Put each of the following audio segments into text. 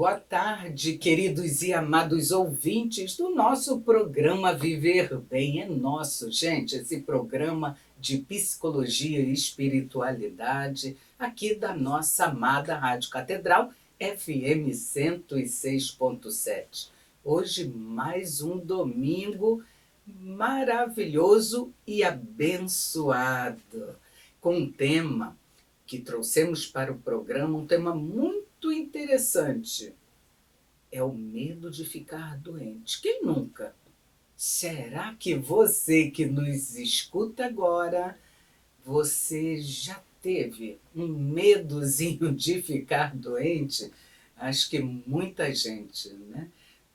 Boa tarde, queridos e amados ouvintes do nosso programa Viver Bem. É nosso, gente, esse programa de psicologia e espiritualidade aqui da nossa amada Rádio Catedral FM 106.7. Hoje, mais um domingo maravilhoso e abençoado, com um tema que trouxemos para o programa, um tema muito interessante. É o medo de ficar doente. Quem nunca? Será que você que nos escuta agora, você já teve um medozinho de ficar doente? Acho que muita gente, né?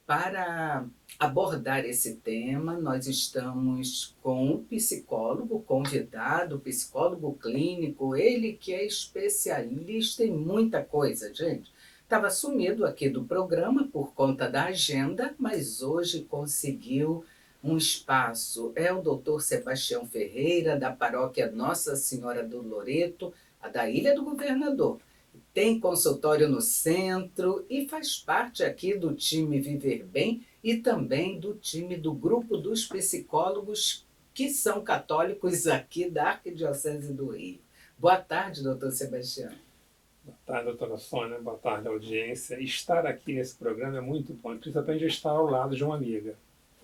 Para abordar esse tema, nós estamos com um psicólogo convidado, psicólogo clínico, ele que é especialista em muita coisa, gente. Estava sumido aqui do programa por conta da agenda, mas hoje conseguiu um espaço. É o doutor Sebastião Ferreira, da paróquia Nossa Senhora do Loreto, a da Ilha do Governador. Tem consultório no centro e faz parte aqui do time Viver Bem e também do time do grupo dos psicólogos que são católicos aqui da Arquidiocese do Rio. Boa tarde, doutor Sebastião. Boa tarde, doutora Sônia. Boa tarde, audiência. Estar aqui nesse programa é muito bom, principalmente estar ao lado de uma amiga.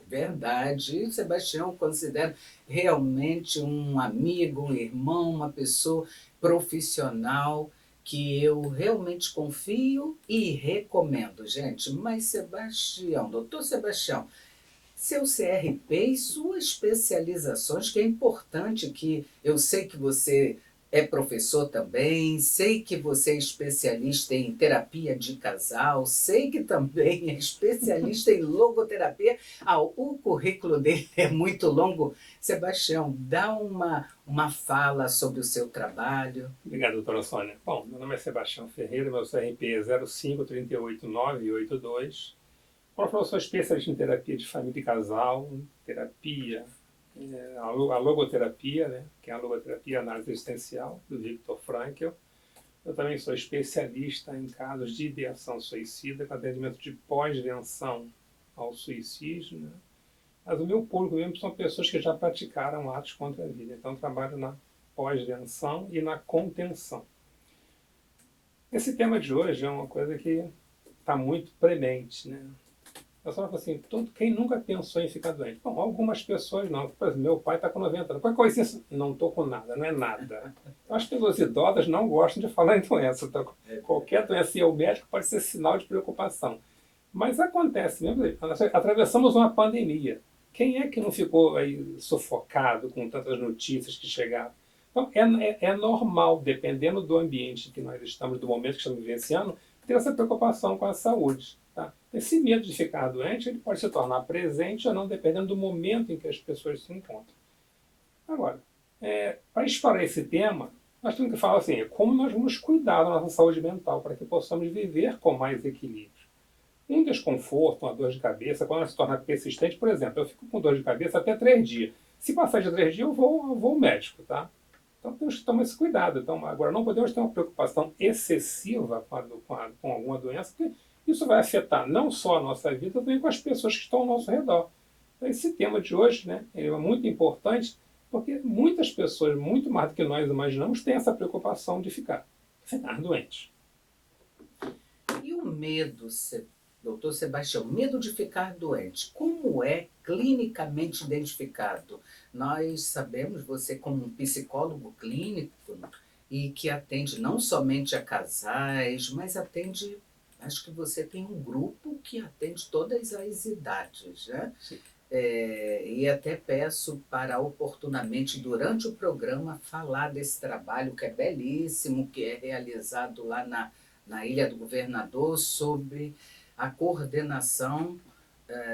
Verdade. O Sebastião eu considero realmente um amigo, um irmão, uma pessoa profissional que eu realmente confio e recomendo, gente. Mas Sebastião, doutor Sebastião, seu CRP e suas especializações, que é importante, que eu sei que você é professor também, sei que você é especialista em terapia de casal, sei que também é especialista em logoterapia. O currículo dele é muito longo. Sebastião, dá uma fala sobre o seu trabalho. Obrigado, doutora Sônia. Bom, meu nome é Sebastião Ferreira, meu CRP é 0538982. Eu sou especialista em terapia de família e casal, terapia, a logoterapia, né, que é a logoterapia análise existencial, do Viktor Frankl. Eu também sou especialista em casos de ideação suicida, com atendimento de pós-venção ao suicídio, né? Mas o meu público mesmo são pessoas que já praticaram atos contra a vida. Então, eu trabalho na pós-venção e na contenção. Esse tema de hoje é uma coisa que está muito premente, né? Eu só falo assim, quem nunca pensou em ficar doente? Bom, algumas pessoas não. Por exemplo, meu pai está com 90 anos. Qual coisa assim? Não estou com nada, não é nada. Então, as pessoas idosas não gostam de falar em doença. Então, qualquer doença e o médico pode ser sinal de preocupação. Mas acontece mesmo, nós atravessamos uma pandemia. Quem é que não ficou aí sufocado com tantas notícias que chegaram? Então, é normal, dependendo do ambiente que nós estamos, do momento que estamos vivenciando, ter essa preocupação com a saúde. Tá? Esse medo de ficar doente ele pode se tornar presente ou não, dependendo do momento em que as pessoas se encontram. Agora, para explorar esse tema, nós temos que falar assim, como nós vamos cuidar da nossa saúde mental para que possamos viver com mais equilíbrio. Um desconforto, uma dor de cabeça, quando ela se torna persistente, por exemplo, eu fico com dor de cabeça até 3 dias. Se passar de 3 dias, eu vou ao médico, tá? Então temos que tomar esse cuidado. Então, agora, não podemos ter uma preocupação excessiva com alguma doença, porque isso vai afetar não só a nossa vida, também com as pessoas que estão ao nosso redor. Então, esse tema de hoje, né, ele é muito importante, porque muitas pessoas, muito mais do que nós imaginamos, têm essa preocupação de ficar doentes. E o medo, doutor Sebastião, medo de ficar doente, como é clinicamente identificado? Nós sabemos, você como um psicólogo clínico e que atende não somente a casais, mas atende, acho que você tem um grupo que atende todas as idades, né? Sim. E até peço para oportunamente, durante o programa, falar desse trabalho que é belíssimo, que é realizado lá na Ilha do Governador, sobre a coordenação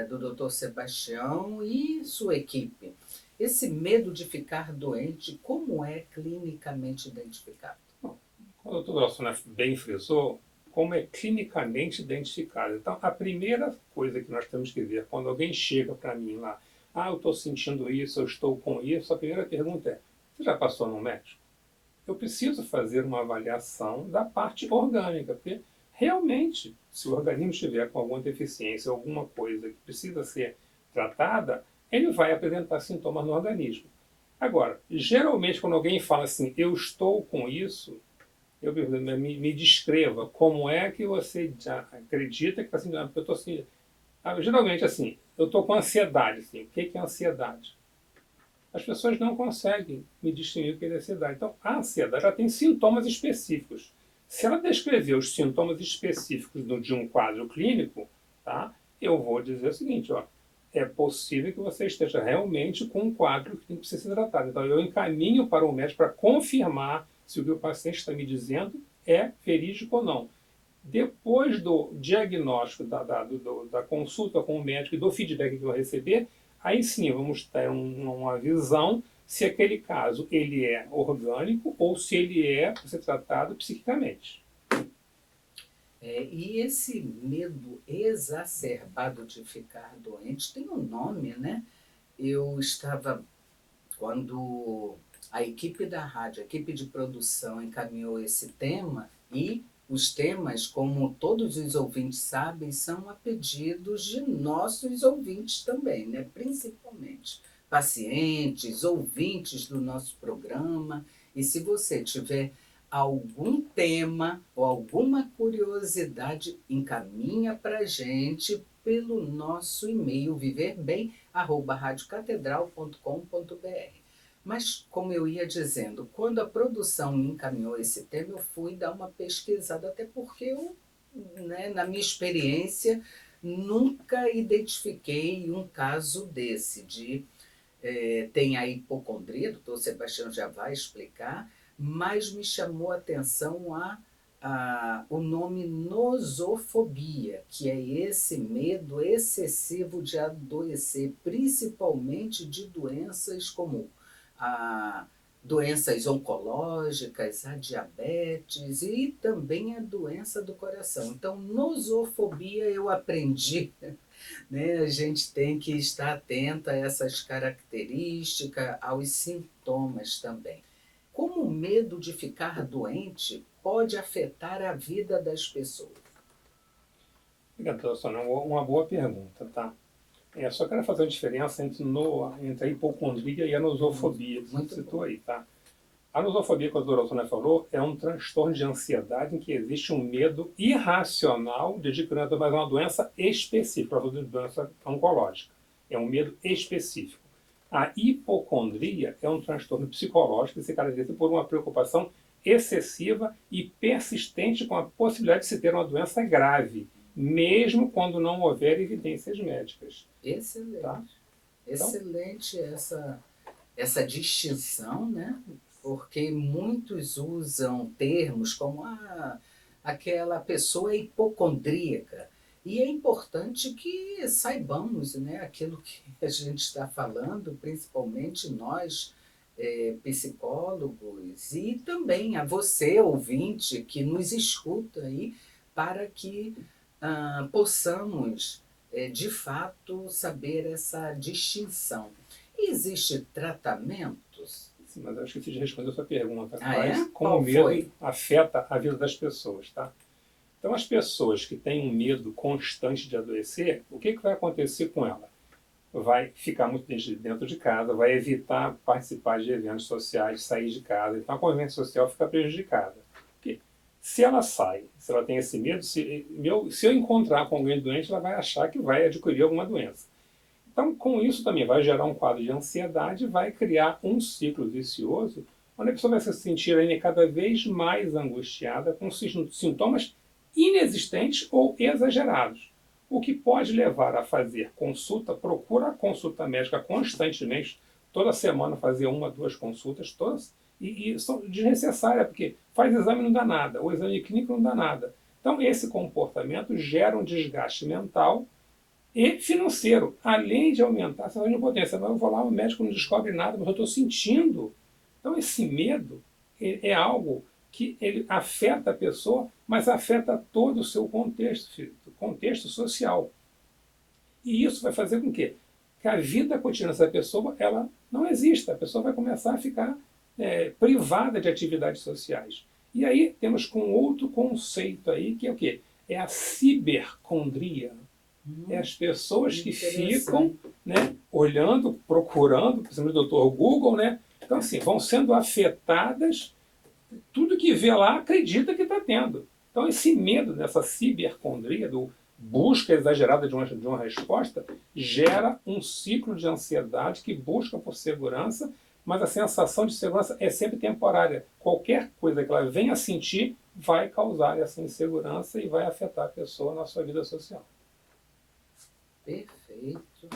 do Dr. Sebastião e sua equipe. Esse medo de ficar doente, como é clinicamente identificado? Bom, como o doutor Sônia bem frisou, como é clinicamente identificado. Então, a primeira coisa que nós temos que ver, quando alguém chega para mim lá, eu estou sentindo isso, eu estou com isso, a primeira pergunta é, você já passou no médico? Eu preciso fazer uma avaliação da parte orgânica, porque realmente, se o organismo estiver com alguma deficiência, alguma coisa que precisa ser tratada, ele vai apresentar sintomas no organismo. Agora, geralmente quando alguém fala assim, eu estou com isso, eu me descreva como é que você já acredita que está sentindo, porque eu estou assim, geralmente assim, eu estou com ansiedade, assim, o que é ansiedade? As pessoas não conseguem me distinguir o que é ansiedade. Então, a ansiedade ela tem sintomas específicos. Se ela descrever os sintomas específicos de um quadro clínico, tá, eu vou dizer o seguinte, ó, é possível que você esteja realmente com um quadro que precisa ser tratado. Então, eu encaminho para o médico para confirmar se o que o paciente está me dizendo é verídico ou não. Depois do diagnóstico, da consulta com o médico e do feedback que eu receber, aí sim vamos ter uma visão se aquele caso ele é orgânico ou se ele é para ser tratado psiquicamente. E esse medo exacerbado de ficar doente tem um nome, né? Eu estava, quando a equipe da rádio, a equipe de produção encaminhou esse tema, e os temas, como todos os ouvintes sabem, são a pedidos de nossos ouvintes também, né? Principalmente pacientes, ouvintes do nosso programa. E se você tiver algum tema ou alguma curiosidade, encaminha para a gente pelo nosso e-mail viverbem@radiocatedral.com.br. Mas, como eu ia dizendo, quando a produção me encaminhou esse tema, eu fui dar uma pesquisada, até porque eu, né, na minha experiência, nunca identifiquei um caso desse, tem a hipocondria, o doutor Sebastião já vai explicar, mas me chamou a atenção o nome nosofobia, que é esse medo excessivo de adoecer, principalmente de doenças como doenças oncológicas, a diabetes e também a doença do coração. Então, nosofobia eu aprendi, né? A gente tem que estar atento a essas características, aos sintomas também. Como o medo de ficar doente pode afetar a vida das pessoas? Obrigado, Sônia. Uma boa pergunta, tá? Só quero fazer uma diferença entre a hipocondria e a nosofobia, que você citou aí, tá? A nosofobia, como a doutora Sônia falou, é um transtorno de ansiedade em que existe um medo irracional de adquirir uma doença específica, uma doença oncológica. É um medo específico. A hipocondria é um transtorno psicológico que se caracteriza por uma preocupação excessiva e persistente com a possibilidade de se ter uma doença grave, mesmo quando não houver evidências médicas. Excelente. Tá? Excelente essa distinção, né? Porque muitos usam termos como aquela pessoa hipocondríaca. E é importante que saibamos, né, aquilo que a gente está falando, principalmente nós, psicólogos, e também a você, ouvinte, que nos escuta aí, para que possamos, de fato, saber essa distinção. Existe tratamentos? Sim, mas eu esqueci de responder a sua pergunta. Como o medo afeta a vida das pessoas, tá? Então, as pessoas que têm um medo constante de adoecer, o que vai acontecer com ela? Vai ficar muito dentro de casa, vai evitar participar de eventos sociais, sair de casa. Então, a convivência social fica prejudicada. Porque se ela sai, se ela tem esse medo, se eu encontrar com alguém doente, ela vai achar que vai adquirir alguma doença. Então, com isso também vai gerar um quadro de ansiedade, vai criar um ciclo vicioso, onde a pessoa vai se sentir ainda cada vez mais angustiada, com sintomas inexistentes ou exagerados, o que pode levar a fazer procura consulta médica constantemente, toda semana fazer 1, 2 consultas, todas, e são desnecessárias, porque faz exame e não dá nada, o exame clínico não dá nada. Então, esse comportamento gera um desgaste mental e financeiro, além de aumentar a sensação de impotência. Mas eu vou lá, o médico não descobre nada, mas eu estou sentindo. Então, esse medo é algo que ele afeta a pessoa, mas afeta todo o seu contexto social. E isso vai fazer com que a vida cotidiana dessa pessoa ela não exista. A pessoa vai começar a ficar privada de atividades sociais. E aí temos com outro conceito aí, que é o quê? é a cibercondria. É as pessoas que ficam, né, olhando, procurando, principalmente o Dr. Google, né? Então, assim, vão sendo afetadas, tudo que vê lá acredita que está tendo. Então, esse medo dessa cibercondria, do busca exagerada de uma resposta, gera um ciclo de ansiedade que busca por segurança, mas a sensação de segurança é sempre temporária. Qualquer coisa que ela venha a sentir vai causar essa insegurança e vai afetar a pessoa na sua vida social. Perfeito.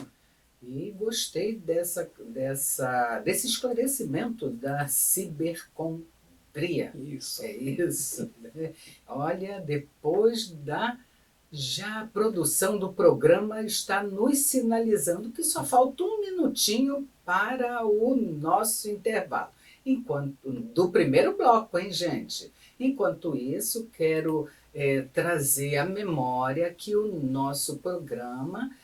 E gostei desse esclarecimento da cibercondria. Isso. É isso. Né? Olha, depois da já a produção do programa está nos sinalizando que só falta um minutinho para o nosso intervalo. Do primeiro bloco, hein, gente? Enquanto isso, quero trazer à memória que o nosso programa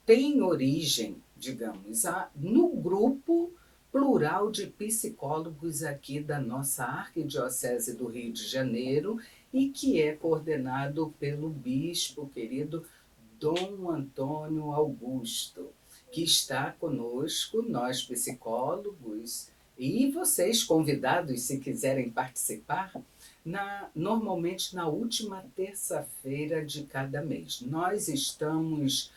tem origem, digamos, no grupo plural de psicólogos aqui da nossa Arquidiocese do Rio de Janeiro e que é coordenado pelo bispo querido Dom Antônio Augusto, que está conosco, nós psicólogos, e vocês convidados, se quiserem participar, normalmente na última terça-feira de cada mês. Nós estamos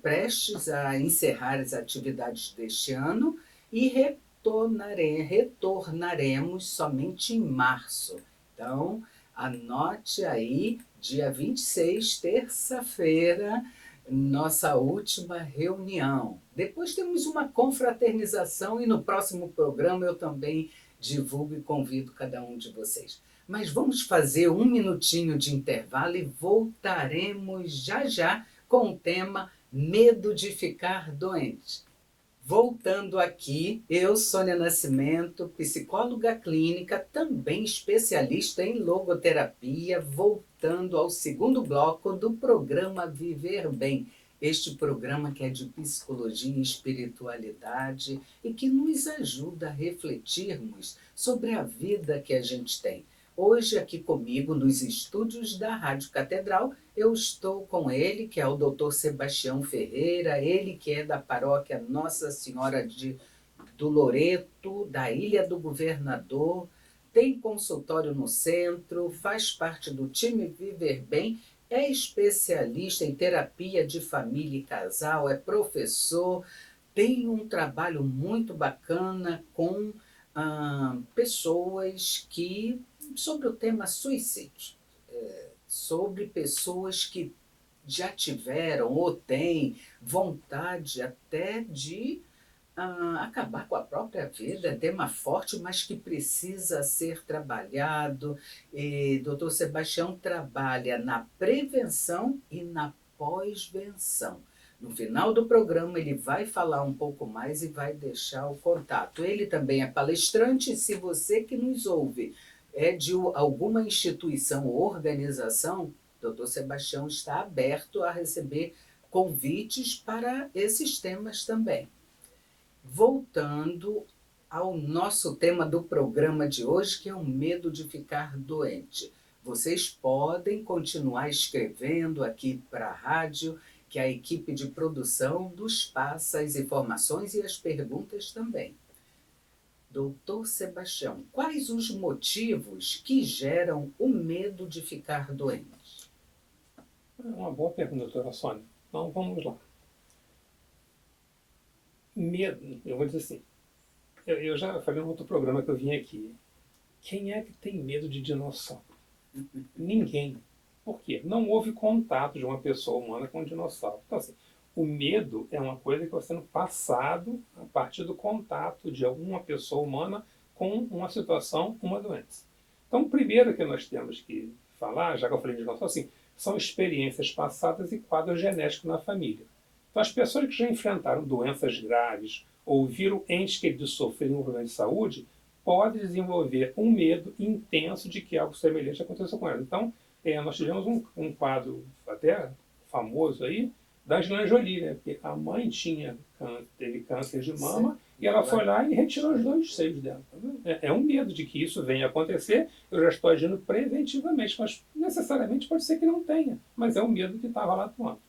prestes a encerrar as atividades deste ano e retornaremos somente em março. Então, anote aí, dia 26, terça-feira, nossa última reunião. Depois temos uma confraternização e no próximo programa eu também divulgo e convido cada um de vocês. Mas vamos fazer um minutinho de intervalo e voltaremos já já com o tema Medo de Ficar Doente. Voltando aqui, eu, Sônia Nascimento, psicóloga clínica, também especialista em logoterapia, voltando ao segundo bloco do programa Viver Bem. Este programa que é de psicologia e espiritualidade e que nos ajuda a refletirmos sobre a vida que a gente tem. Hoje, aqui comigo, nos estúdios da Rádio Catedral, eu estou com ele, que é o Dr. Sebastião Ferreira, ele que é da paróquia Nossa Senhora do Loreto, da Ilha do Governador, tem consultório no centro, faz parte do time Viver Bem, é especialista em terapia de família e casal, é professor, tem um trabalho muito bacana com pessoas sobre o tema suicídio, sobre pessoas que já tiveram ou têm vontade até de acabar com a própria vida, é tema forte, mas que precisa ser trabalhado. E Dr. Sebastião trabalha na prevenção e na pós-venção. No final do programa ele vai falar um pouco mais e vai deixar o contato. Ele também é palestrante, e se você que nos ouve é de alguma instituição ou organização, Dr. Sebastião está aberto a receber convites para esses temas também. Voltando ao nosso tema do programa de hoje, que é o medo de ficar doente. Vocês podem continuar escrevendo aqui para a rádio, que a equipe de produção nos passa as informações e as perguntas também. Doutor Sebastião, quais os motivos que geram o medo de ficar doente? É uma boa pergunta, doutora Sônia. Então, vamos lá. Medo, eu vou dizer assim, eu já falei no outro programa que eu vim aqui. Quem é que tem medo de dinossauro? Ninguém. Por quê? Não houve contato de uma pessoa humana com um dinossauro. Então, assim, o medo é uma coisa que vai sendo passado a partir do contato de alguma pessoa humana com uma situação, uma doença. Então, o primeiro que nós temos que falar, já que eu falei de dinossauro, assim, são experiências passadas e quadros genéticos na família. Então, as pessoas que já enfrentaram doenças graves ou viram entes queridos sofrerem um problema de saúde, podem desenvolver um medo intenso de que algo semelhante aconteça com elas. Então, nós tivemos um quadro até famoso aí, da Angelina Jolie, né? Porque a mãe teve câncer de mama E ela foi lá e retirou os 2 seios dela. Tá vendo? É um medo de que isso venha a acontecer, eu já estou agindo preventivamente, mas necessariamente pode ser que não tenha, mas é um medo que estava lá atuando.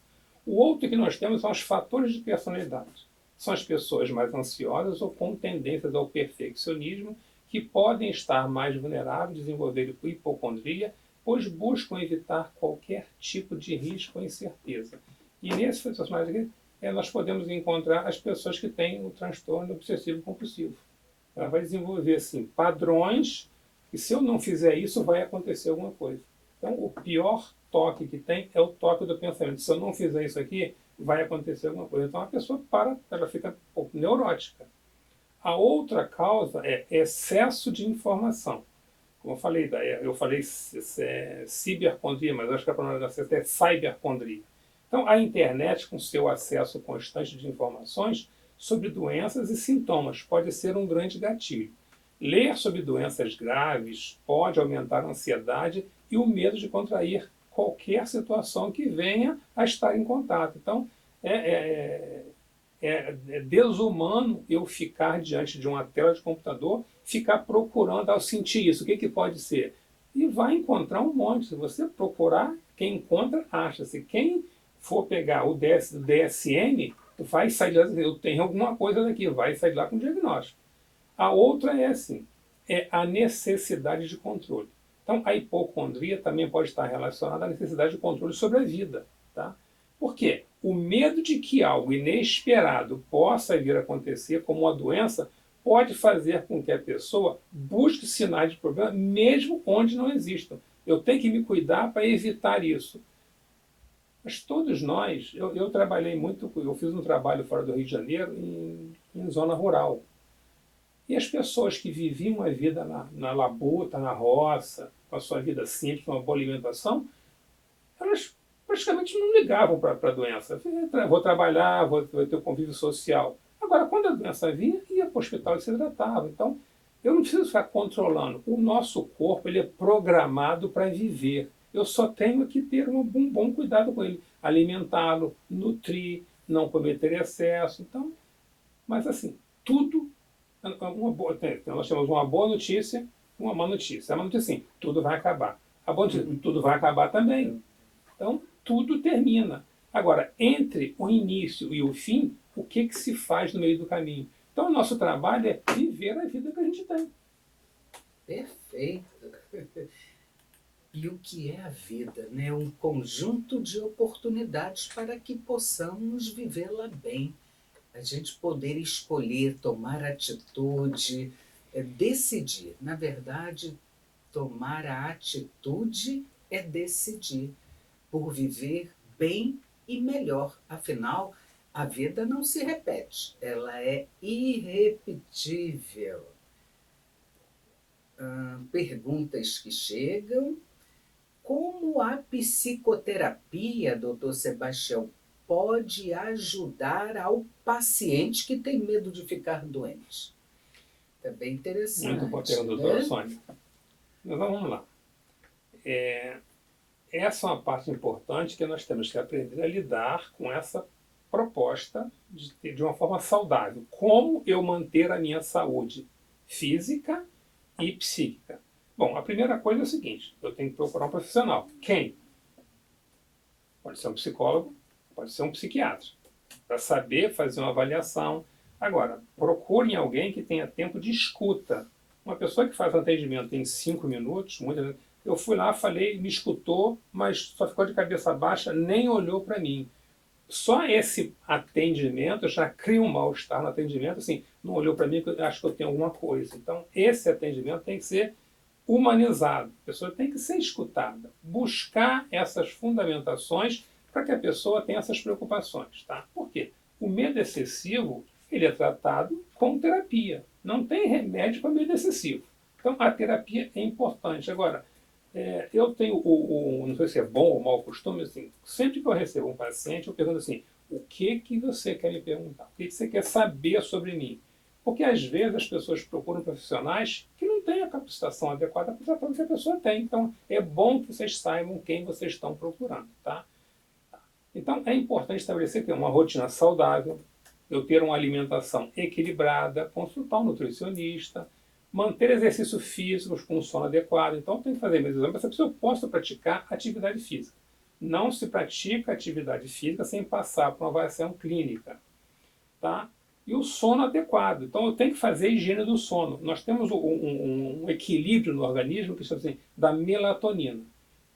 O outro que nós temos são os fatores de personalidade. São as pessoas mais ansiosas ou com tendências ao perfeccionismo, que podem estar mais vulneráveis a desenvolver hipocondria, pois buscam evitar qualquer tipo de risco ou incerteza. E nesse personagem aqui, nós podemos encontrar as pessoas que têm o transtorno obsessivo compulsivo. Ela vai desenvolver assim, padrões, e se eu não fizer isso, vai acontecer alguma coisa. Então, o pior toque que tem é o toque do pensamento. Se eu não fizer isso aqui, vai acontecer alguma coisa. Então, a pessoa ela fica um pouco neurótica. A outra causa é excesso de informação. Como eu falei cibercondria, mas acho que a pronúncia certa é cybercondria. Então, a internet, com seu acesso constante de informações sobre doenças e sintomas, pode ser um grande gatilho. Ler sobre doenças graves pode aumentar a ansiedade e o medo de contrair qualquer situação que venha a estar em contato. Então, é desumano eu ficar diante de uma tela de computador, ficar procurando, ao sentir isso, o que pode ser? E vai encontrar um monte. Se você procurar, quem encontra, acha. Se quem for pegar o DSM, vai sair de lá, eu tenho alguma coisa daqui, vai sair de lá com diagnóstico. A outra é assim, é a necessidade de controle. Então, a hipocondria também pode estar relacionada à necessidade de controle sobre a vida. Tá? Por quê? O medo de que algo inesperado possa vir a acontecer, como uma doença, pode fazer com que a pessoa busque sinais de problema, mesmo onde não existam. Eu tenho que me cuidar para evitar isso. Mas todos nós, eu trabalhei muito, eu fiz um trabalho fora do Rio de Janeiro, em zona rural. E as pessoas que viviam a vida na labuta, na roça, com a sua vida simples, com uma boa alimentação, elas praticamente não ligavam para a doença. Vou trabalhar, vou ter um convívio social. Agora, quando a doença vinha, ia para o hospital e se tratava. Então, eu não preciso ficar controlando. O nosso corpo ele é programado para viver. Eu só tenho que ter um bom cuidado com ele. Alimentá-lo, nutrir, não cometer excesso. Então, mas assim, tudo... nós temos uma boa notícia e uma má notícia. A má notícia, sim, tudo vai acabar. A boa notícia, tudo vai acabar também. Então, tudo termina. Agora, entre o início e o fim, o que se faz no meio do caminho? Então, o nosso trabalho é viver a vida que a gente tem. Perfeito. E o que é a vida? Né? Um conjunto de oportunidades para que possamos vivê-la bem. A gente poder escolher, tomar atitude, decidir. Na verdade, tomar a atitude é decidir por viver bem e melhor. Afinal, a vida não se repete, ela é irrepetível. Perguntas que chegam. Como a psicoterapia, doutor Sebastião, pode ajudar ao paciente que tem medo de ficar doente? É bem interessante. Muito boa pergunta, doutora Sônia. Mas vamos lá. Essa é uma parte importante que nós temos que aprender a lidar com essa proposta de uma forma saudável. Como eu manter a minha saúde física e psíquica? Bom, a primeira coisa é o seguinte, eu tenho que procurar um profissional. Quem? Pode ser um psicólogo, pode ser um psiquiatra, para saber fazer uma avaliação. Agora, procurem alguém que tenha tempo de escuta. Uma pessoa que faz um atendimento em 5 minutos, eu fui lá, falei, me escutou, mas só ficou de cabeça baixa, nem olhou para mim. Só esse atendimento já cria um mal-estar no atendimento, assim, não olhou para mim, eu acho que eu tenho alguma coisa. Então, esse atendimento tem que ser humanizado. A pessoa tem que ser escutada. Buscar essas fundamentações para que a pessoa tenha essas preocupações. Tá? Por quê? O medo excessivo ele é tratado com terapia. Não tem remédio para medo excessivo. Então, a terapia é importante. Agora, eu tenho não sei se é bom ou mau costume, assim, sempre que eu recebo um paciente, eu pergunto assim, o que você quer me perguntar? O que você quer saber sobre mim? Porque às vezes as pessoas procuram profissionais que não têm a capacitação adequada para tratar o que a pessoa tem. Então, é bom que vocês saibam quem vocês estão procurando. Tá? Então, é importante estabelecer que uma rotina saudável, eu ter uma alimentação equilibrada, consultar um nutricionista, manter exercícios físicos com sono adequado. Então, tem que fazer meus exames para saber se eu posso praticar atividade física. Não se pratica atividade física sem passar por uma avaliação clínica. Tá? E o sono adequado. Então, eu tenho que fazer a higiene do sono. Nós temos um equilíbrio no organismo que chama assim, da melatonina.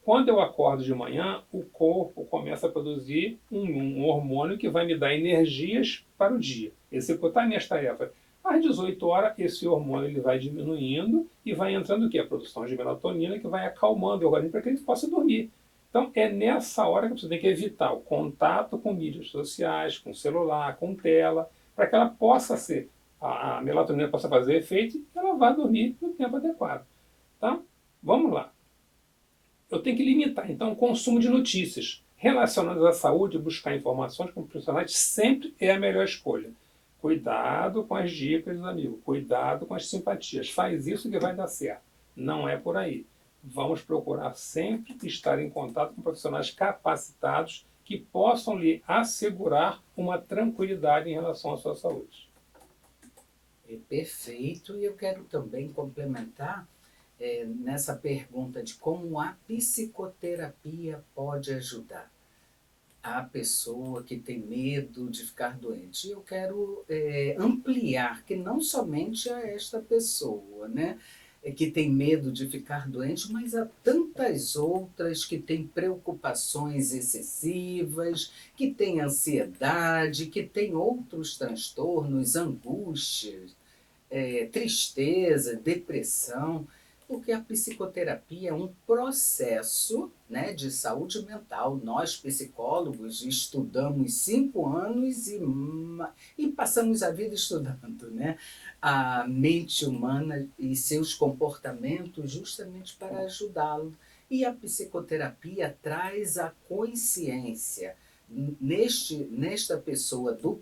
Quando eu acordo de manhã, o corpo começa a produzir um hormônio que vai me dar energias para o dia, executar minhas tarefas. Às 18 horas, esse hormônio ele vai diminuindo e vai entrando o quê? A produção de melatonina, que vai acalmando o organismo para que ele possa dormir. Então, é nessa hora que você tem que evitar o contato com mídias sociais, com celular, com tela, para que ela possa ser, a melatonina possa fazer efeito e ela vá dormir no tempo adequado. Tá? Vamos lá. Eu tenho que limitar, então, o consumo de notícias relacionadas à saúde, buscar informações com profissionais sempre é a melhor escolha. Cuidado com as dicas dos amigos, cuidado com as simpatias. Faz isso que vai dar certo. Não é por aí. Vamos procurar sempre estar em contato com profissionais capacitados que possam lhe assegurar uma tranquilidade em relação à sua saúde. É perfeito, e eu quero também complementar nessa pergunta de como a psicoterapia pode ajudar a pessoa que tem medo de ficar doente. Eu quero ampliar que não somente a esta pessoa, né, que tem medo de ficar doente, mas a tantas outras que têm preocupações excessivas, que têm ansiedade, que têm outros transtornos, angústias, tristeza, depressão, porque a psicoterapia é um processo, né, de saúde mental. Nós, psicólogos, estudamos 5 anos e passamos a vida estudando, né, a mente humana e seus comportamentos justamente para ajudá-lo. E a psicoterapia traz a consciência nesta pessoa do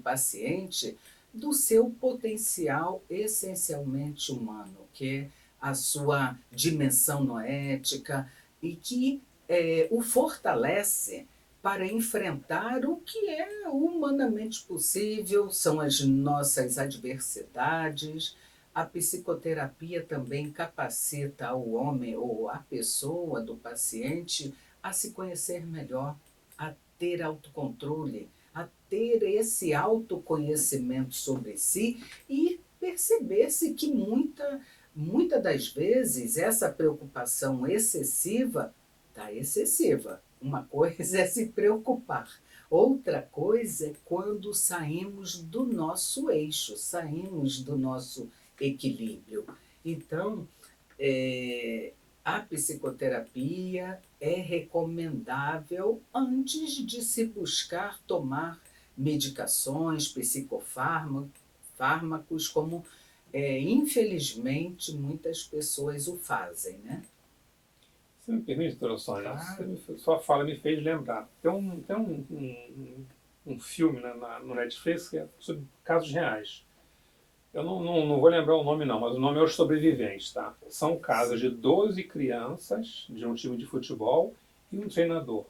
paciente do seu potencial essencialmente humano, que é a sua dimensão noética e que o fortalece para enfrentar o que é humanamente possível, são as nossas adversidades. A psicoterapia também capacita o homem ou a pessoa do paciente a se conhecer melhor, a ter autocontrole, a ter esse autoconhecimento sobre si e perceber-se que muita das vezes essa preocupação excessiva está excessiva. Uma coisa é se preocupar, outra coisa é quando saímos do nosso eixo, saímos do nosso equilíbrio. Então, a psicoterapia é recomendável antes de se buscar tomar medicações, psicofármacos, como infelizmente muitas pessoas o fazem, né? Você me permite, doutora Sônia? Claro. Sua fala me fez lembrar. Tem um filme no Netflix que é sobre casos reais. Eu não vou lembrar o nome não, mas o nome é Os Sobreviventes, tá? São casos de 12 crianças de um time de futebol e um treinador.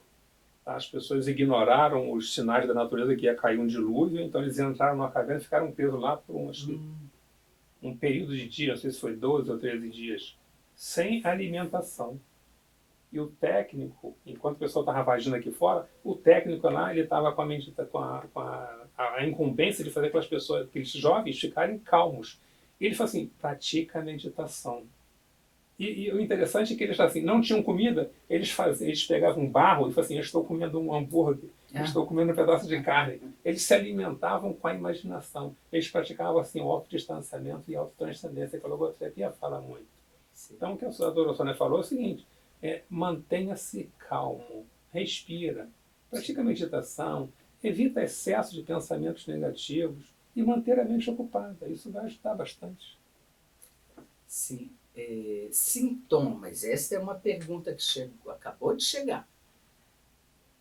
Tá? As pessoas ignoraram os sinais da natureza que ia cair um dilúvio, então eles entraram numa caverna e ficaram presos lá por um período de dias, não sei se foi 12 ou 13 dias, sem alimentação. E o técnico, enquanto o pessoal estava agindo aqui fora, o técnico lá, ele estava com a incumbência de fazer aquelas pessoas, aqueles jovens ficarem calmos. E ele falou assim, pratica a meditação. E o interessante é que eles assim, não tinham comida, eles pegavam um barro e falavam assim, eu estou comendo um hambúrguer, eu estou comendo um pedaço de carne. Eles se alimentavam com a imaginação. Eles praticavam assim, o autodistanciamento e a autotranscendência, que a logoterapia fala muito. Sim. Então, o que a doutora Sônia falou é o seguinte, mantenha-se calmo, respira, pratica meditação, evita excesso de pensamentos negativos e manter a mente ocupada. Isso vai ajudar bastante. Sim. Sintomas, essa é uma pergunta que acabou de chegar.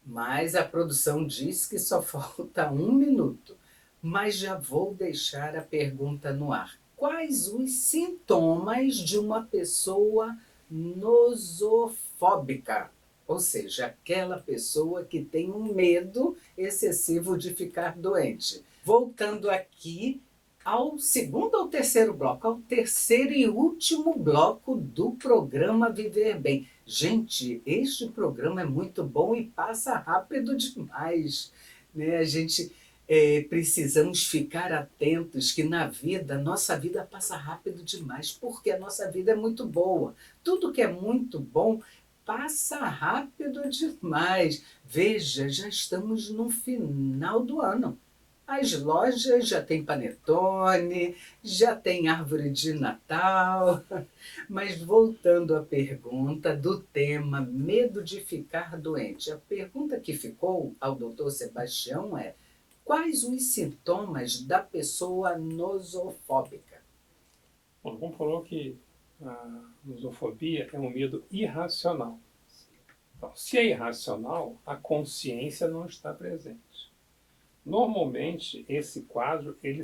Mas a produção diz que só falta 1 minuto. Mas já vou deixar a pergunta no ar. Quais os sintomas de uma pessoa nosofóbica? Ou seja, aquela pessoa que tem um medo excessivo de ficar doente. Voltando aqui ao segundo ou terceiro bloco, ao terceiro e último bloco do programa Viver Bem. Gente, este programa é muito bom e passa rápido demais, né? A gente precisamos ficar atentos que na vida, nossa vida passa rápido demais, porque a nossa vida é muito boa. Tudo que é muito bom passa rápido demais. Veja, já estamos no final do ano. As lojas já têm panetone, já tem árvore de Natal. Mas voltando à pergunta do tema medo de ficar doente. A pergunta que ficou ao doutor Sebastião é: quais os sintomas da pessoa nosofóbica? Bom, como falou que a nosofobia é um medo irracional. Então, se é irracional, a consciência não está presente. Normalmente, esse quadro ele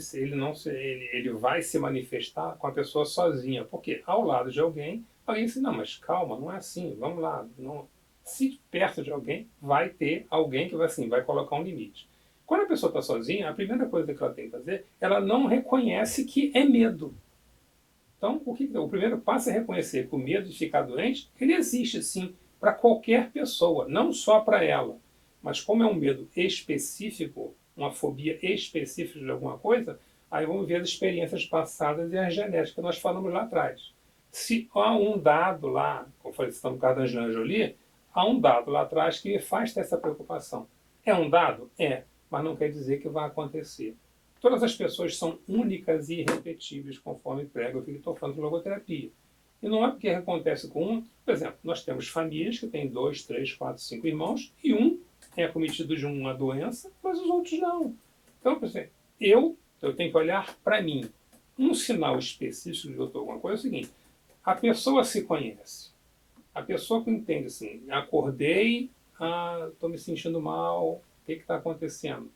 vai se manifestar com a pessoa sozinha, porque ao lado de alguém diz, não, mas calma, não é assim, vamos lá. Não. Se perto de alguém, vai ter alguém que vai colocar um limite. Quando a pessoa está sozinha, a primeira coisa que ela tem que fazer, ela não reconhece que é medo. Então, o primeiro passo é reconhecer que o medo de ficar doente, ele existe sim, para qualquer pessoa, não só para ela. Mas como é um medo específico, uma fobia específica de alguma coisa, aí vamos ver as experiências passadas e a genética que nós falamos lá atrás. Se há um dado lá, como foi citando o caso da Angelina Jolie, há um dado lá atrás que me faz ter essa preocupação. É um dado? É, mas não quer dizer que vai acontecer. Todas as pessoas são únicas e irrepetíveis, conforme prega o que estou falando de logoterapia. E não é porque acontece com um. Por exemplo, nós temos famílias que têm 2, 3, 4, 5 irmãos e um é acometido de uma doença, mas os outros não. Então, por exemplo, eu tenho que olhar para mim. Um sinal específico de que eu estou alguma coisa é o seguinte: a pessoa se conhece. A pessoa que entende assim, acordei, estou me sentindo mal, o que está acontecendo?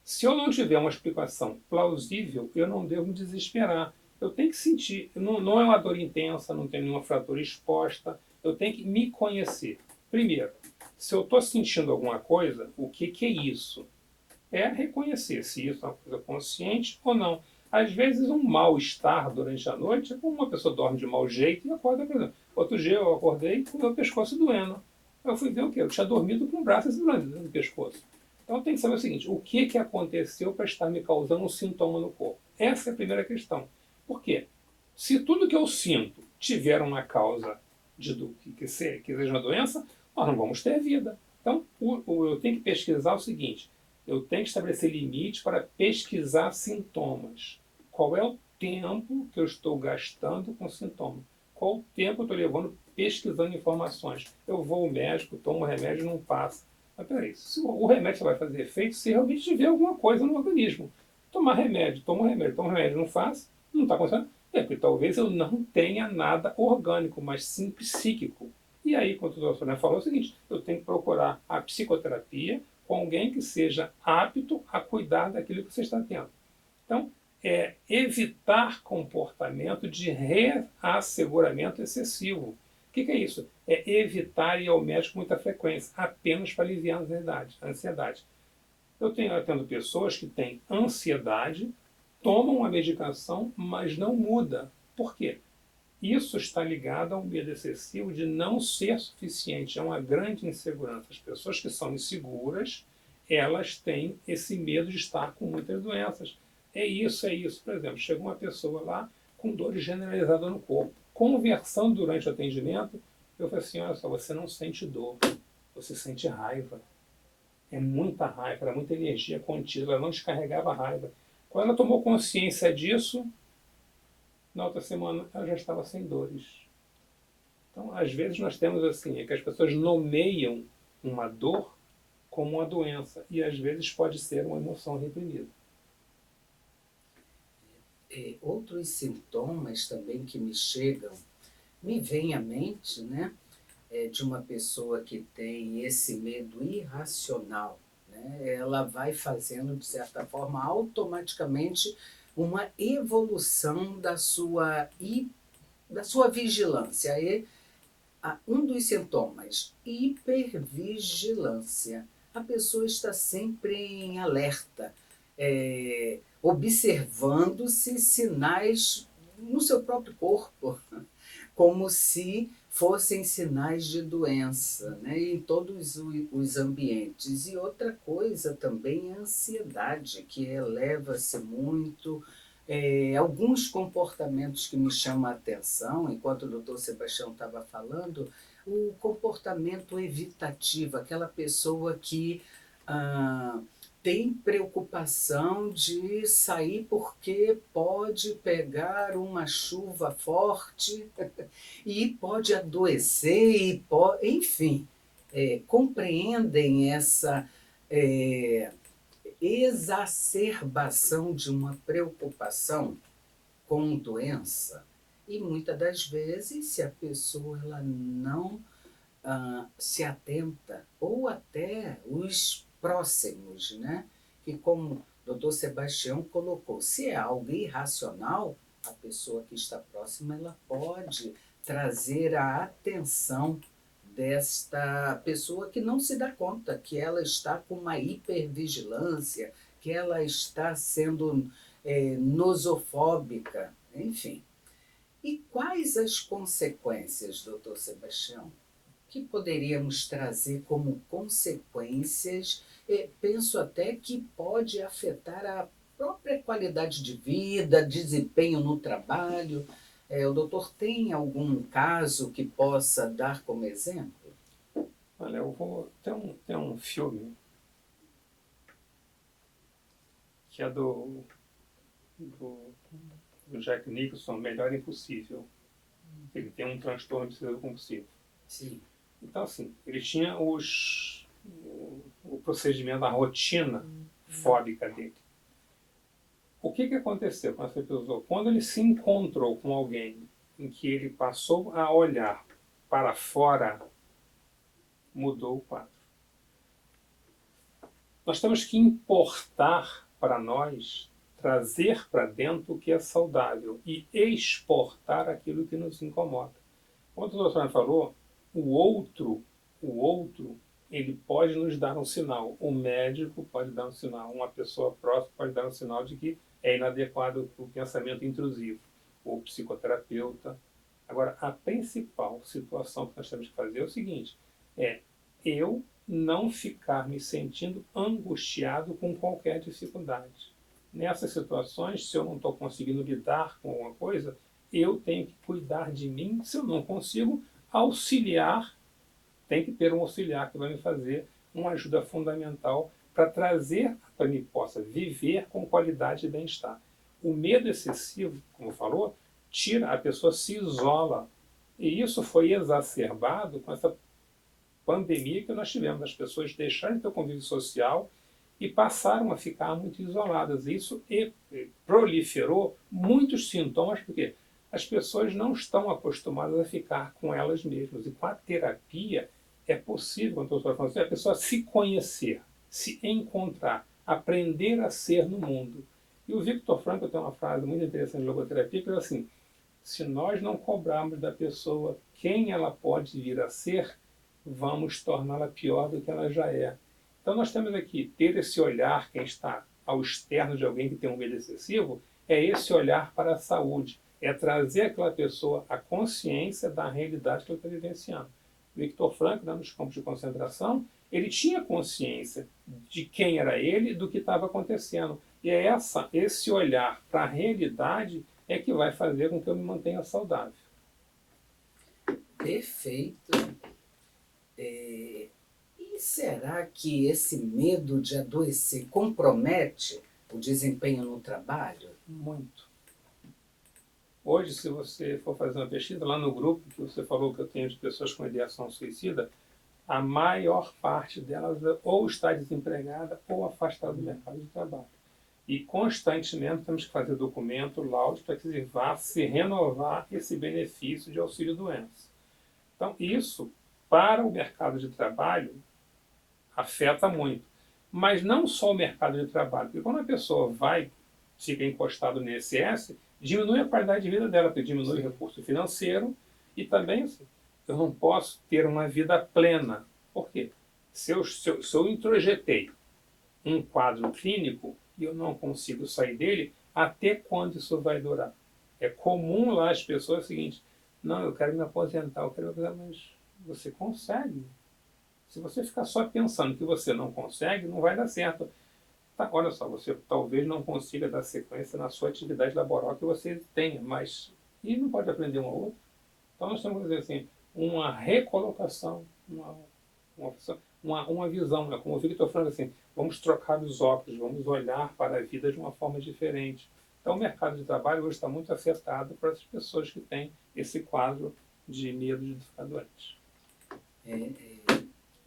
Se eu não tiver uma explicação plausível, eu não devo me desesperar. Eu tenho que sentir, não é uma dor intensa, não tem nenhuma fratura exposta, eu tenho que me conhecer. Primeiro, se eu estou sentindo alguma coisa, o que é isso? É reconhecer se isso é uma coisa consciente ou não. Às vezes um mal-estar durante a noite é como uma pessoa dorme de mau jeito e acorda, por exemplo. Outro dia eu acordei com o meu pescoço doendo. Eu fui ver o quê? Eu tinha dormido com o braço doendo no pescoço. Então tem que saber o seguinte: o que aconteceu para estar me causando um sintoma no corpo? Essa é a primeira questão. Por quê? Se tudo que eu sinto tiver uma causa que seja uma doença, nós não vamos ter vida. Então eu tenho que pesquisar o seguinte: eu tenho que estabelecer limite para pesquisar sintomas. Qual é o tempo que eu estou gastando com sintoma? Qual o tempo eu estou levando pesquisando informações? Eu vou ao médico, tomo remédio e não passa. Mas peraí, se o remédio vai fazer efeito se realmente tiver alguma coisa no organismo. Tomar remédio, tomo remédio, não faz, não está acontecendo. É porque talvez eu não tenha nada orgânico, mas sim psíquico. E aí, quando o doutor falou, é o seguinte: eu tenho que procurar a psicoterapia com alguém que seja apto a cuidar daquilo que você está tendo. Então, evitar comportamento de reasseguramento excessivo. O que é isso? É evitar ir ao médico com muita frequência, apenas para aliviar a ansiedade. Eu atendo pessoas que têm ansiedade, tomam a medicação, mas não muda. Por quê? Isso está ligado ao medo excessivo de não ser suficiente, é uma grande insegurança. As pessoas que são inseguras, elas têm esse medo de estar com muitas doenças. É isso. Por exemplo, chega uma pessoa lá com dores generalizadas no corpo. Conversando durante o atendimento, eu falei assim: olha só, você não sente dor, você sente raiva. É muita raiva, era muita energia contida, ela não descarregava a raiva. Quando ela tomou consciência disso, na outra semana ela já estava sem dores. Então, às vezes nós temos assim, é que as pessoas nomeiam uma dor como uma doença, e às vezes pode ser uma emoção reprimida. Outros sintomas também que me chegam, me vem à mente, né, de uma pessoa que tem esse medo irracional, né? Ela vai fazendo, de certa forma, automaticamente uma evolução da sua vigilância. E um dos sintomas, hipervigilância. A pessoa está sempre em alerta. observando-se sinais no seu próprio corpo, como se fossem sinais de doença, né? Em todos os ambientes. E outra coisa também é a ansiedade, que eleva-se muito. Alguns comportamentos que me chamam a atenção, enquanto o doutor Sebastião estava falando, o comportamento evitativo, aquela pessoa que ah, tem preocupação de sair porque pode pegar uma chuva forte e pode adoecer, enfim, compreendem essa é, exacerbação de uma preocupação com doença. E muitas das vezes, se a pessoa ela não se atenta, ou até os próximos, né? Que como o doutor Sebastião colocou, se é algo irracional, a pessoa que está próxima ela pode trazer a atenção desta pessoa que não se dá conta que ela está com uma hipervigilância, que ela está sendo nosofóbica, enfim. E quais as consequências, doutor Sebastião, que poderíamos trazer como consequências? Penso até que pode afetar a própria qualidade de vida, desempenho no trabalho. O doutor tem algum caso que possa dar como exemplo? Olha, tem um filme que é do Jack Nicholson, Melhor Impossível. Ele tem um transtorno obsessivo compulsivo. Sim. Então, assim, ele tinha o procedimento, a rotina fóbica dele. O que aconteceu com essa pessoa? Quando ele se encontrou com alguém em que ele passou a olhar para fora, mudou o quadro. Nós temos que importar para nós, trazer para dentro o que é saudável e exportar aquilo que nos incomoda. Como o doutor falou, o outro, ele pode nos dar um sinal. O médico pode dar um sinal. Uma pessoa próxima pode dar um sinal de que é inadequado o pensamento intrusivo. O psicoterapeuta. Agora, a principal situação que nós temos que fazer é o seguinte: eu não ficar me sentindo angustiado com qualquer dificuldade. Nessas situações, se eu não estou conseguindo lidar com alguma coisa, eu tenho que cuidar de mim. Se eu não consigo, auxiliar, tem que ter um auxiliar que vai me fazer uma ajuda fundamental para trazer, para que possa viver com qualidade e bem-estar. O medo excessivo, como falou, a pessoa se isola. E isso foi exacerbado com essa pandemia que nós tivemos. As pessoas deixaram de ter convívio social e passaram a ficar muito isoladas. Isso proliferou muitos sintomas, porque as pessoas não estão acostumadas a ficar com elas mesmas. E com a terapia é possível, quando eu estou falando assim, a pessoa se conhecer, se encontrar, aprender a ser no mundo. E o Viktor Frankl tem uma frase muito interessante de logoterapia, que diz assim: se nós não cobrarmos da pessoa quem ela pode vir a ser, vamos torná-la pior do que ela já é. Então nós temos aqui ter esse olhar, quem está ao externo de alguém que tem um medo excessivo, é esse olhar para a saúde, é trazer aquela pessoa a consciência da realidade que ela está vivenciando. Viktor Frankl, nos campos de concentração, ele tinha consciência de quem era ele e do que estava acontecendo. E é esse olhar para a realidade é que vai fazer com que eu me mantenha saudável. Perfeito. E será que esse medo de adoecer compromete o desempenho no trabalho? Muito. Hoje, se você for fazer uma pesquisa, lá no grupo que você falou que eu tenho de pessoas com ideação suicida, a maior parte delas ou está desempregada ou afastada do mercado de trabalho. E constantemente temos que fazer documento, laudo, para que vá se renovar esse benefício de auxílio-doença. Então, isso, para o mercado de trabalho, afeta muito. Mas não só o mercado de trabalho, porque quando a pessoa fica encostado no INSS, diminui a qualidade de vida dela, porque diminui o recurso financeiro e também assim, eu não posso ter uma vida plena. Por quê? Se eu introjetei um quadro clínico, e eu não consigo sair dele, até quando isso vai durar? É comum lá as pessoas, é o seguinte, não, eu quero me aposentar, eu quero me aposentar, mas você consegue. Se você ficar só pensando que você não consegue, não vai dar certo. Tá, olha só, você talvez não consiga dar sequência na sua atividade laboral que você tenha, mas e não pode aprender uma outra? Então nós temos que dizer assim, uma recolocação, uma, uma visão, né? Como o Victor falando assim, vamos trocar os óculos, vamos olhar para a vida de uma forma diferente. Então o mercado de trabalho hoje está muito afetado para as pessoas que têm esse quadro de medo de ficar doente.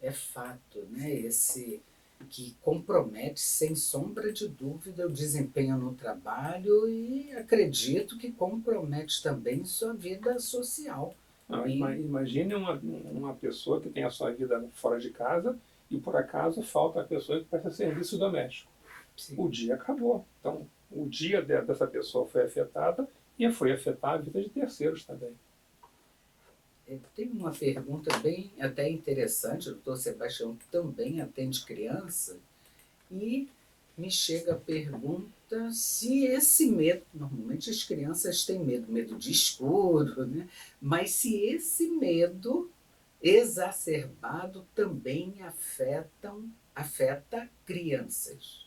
É fato, né? Esse que compromete, sem sombra de dúvida, o desempenho no trabalho e acredito que compromete também sua vida social. Não, imagine uma pessoa que tem a sua vida fora de casa e por acaso falta a pessoa que presta serviço doméstico. Sim. O dia acabou. Então, o dia dessa pessoa foi afetada e foi afetar a vida de terceiros também. Tem uma pergunta bem até interessante, o doutor Sebastião também atende criança, e me chega a pergunta se esse medo, normalmente as crianças têm medo de escuro, né? Mas se esse medo exacerbado também afeta crianças.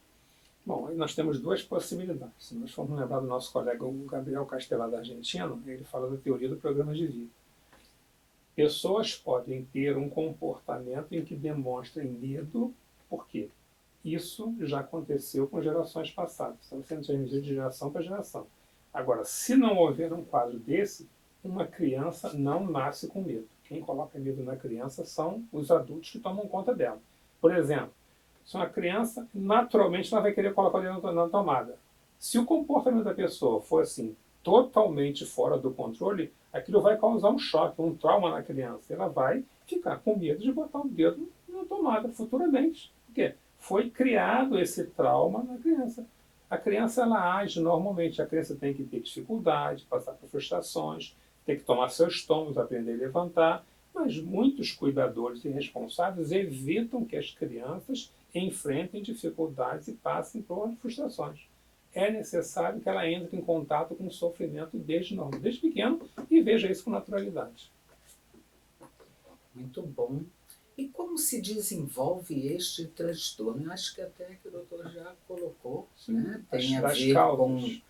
Bom, aí nós temos duas possibilidades. Se nós formos lembrar do nosso colega o Gabriel Castelar da Argentina, ele fala da teoria do programa de vida. Pessoas podem ter um comportamento em que demonstrem medo, por quê? Isso já aconteceu com gerações passadas, está sendo transmitido de geração para geração. Agora, se não houver um quadro desse, uma criança não nasce com medo. Quem coloca medo na criança são os adultos que tomam conta dela. Por exemplo, se uma criança, naturalmente, ela vai querer colocar o dedo na tomada. Se o comportamento da pessoa for assim, totalmente fora do controle, aquilo vai causar um choque, um trauma na criança. Ela vai ficar com medo de botar o dedo na tomada futuramente. Por quê? Foi criado esse trauma na criança. A criança, ela age normalmente. A criança tem que ter dificuldade, passar por frustrações, tem que tomar seus tomos, aprender a levantar. Mas muitos cuidadores e responsáveis evitam que as crianças enfrentem dificuldades e passem por frustrações. É necessário que ela entre em contato com o sofrimento desde pequeno e veja isso com naturalidade. Muito bom. E como se desenvolve este transtorno? Eu acho que até que o doutor já colocou, né? Tem a ver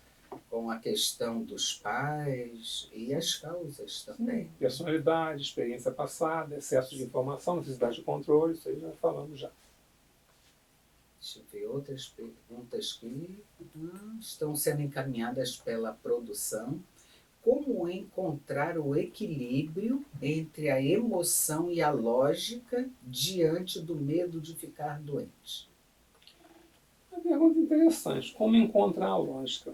com a questão dos pais e as causas também. Sim. Personalidade, experiência passada, excesso de informação, necessidade de controle, isso aí já falamos já. Deixa eu ver outras perguntas que estão sendo encaminhadas pela produção. Como encontrar o equilíbrio entre a emoção e a lógica diante do medo de ficar doente? Uma pergunta interessante. Como encontrar a lógica?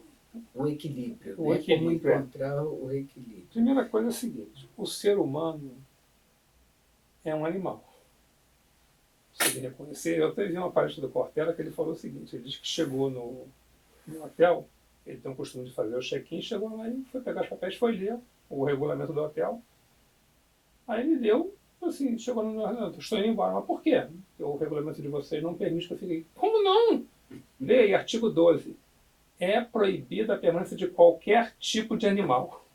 O equilíbrio. Como encontrar o equilíbrio? Primeira coisa é a seguinte. O ser humano é um animal. Você reconhecer. Eu até vi uma palestra do Cortella que ele falou o seguinte. Ele disse que chegou no hotel. Ele tem o costume de fazer o check-in, chegou lá e foi pegar os papéis, foi ler o regulamento do hotel. Aí ele deu, assim, chegou no estou indo embora. Mas por quê? O regulamento de vocês não permite que eu fique. Como não? Leia, artigo 12. É proibida a permanência de qualquer tipo de animal.